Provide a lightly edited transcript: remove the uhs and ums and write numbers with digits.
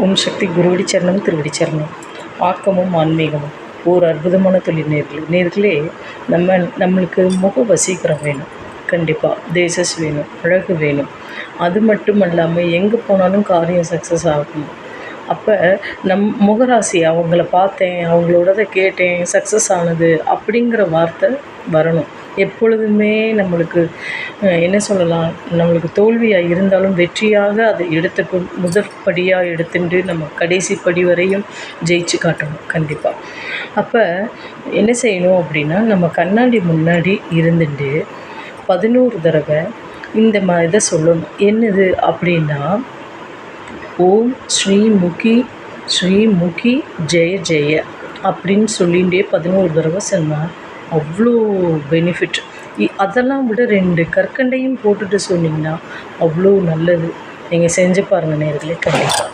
ஓம் சக்தி குருவடி சரணம் திருவடி சரணம். ஆக்கமும் ஆன்மீகமும் ஒரு அற்புதமான தொழில் நேர்களே. நம்மளுக்கு முக வசீகரம் வேணும், கண்டிப்பாக தேசஸ் வேணும், அழகு வேணும். அது மட்டும் இல்லாமல் எங்கே போனாலும் காரியம் சக்ஸஸ் ஆகும். அப்போ முகராசி அவங்கள பார்த்தேன், அவங்களோடதை கேட்டேன், சக்ஸஸ் ஆனது அப்படிங்கிற வார்த்தை வரணும். எப்பொழுதுமே நம்மளுக்கு என்ன சொல்லலாம், நம்மளுக்கு தோல்வியாக இருந்தாலும் வெற்றியாக அதை முதற்படியாக எடுத்துட்டு நம்ம கடைசி படி வரையும் ஜெயிச்சு காட்டணும் கண்டிப்பாக. அப்போ என்ன செய்யணும் அப்படின்னா, நம்ம கண்ணாடி முன்னாடி இருந்துட்டு 11 தடவை இந்த இதை சொல்லணும். என்னது அப்படின்னா, ஓம் ஸ்ரீமுகி ஜெய ஜெய அப்படின்னு சொல்லிகிட்டே 11 தடவை சொன்னால் அவ்வளோ பெனிஃபிட். அதெல்லாம் விட 2 கற்கண்டையும் போட்டுட்டு சொன்னிங்கன்னா அவ்வளோ நல்லது. நீங்கள் செஞ்சு பாருங்கள் நேர்களே, கண்டிப்பாக.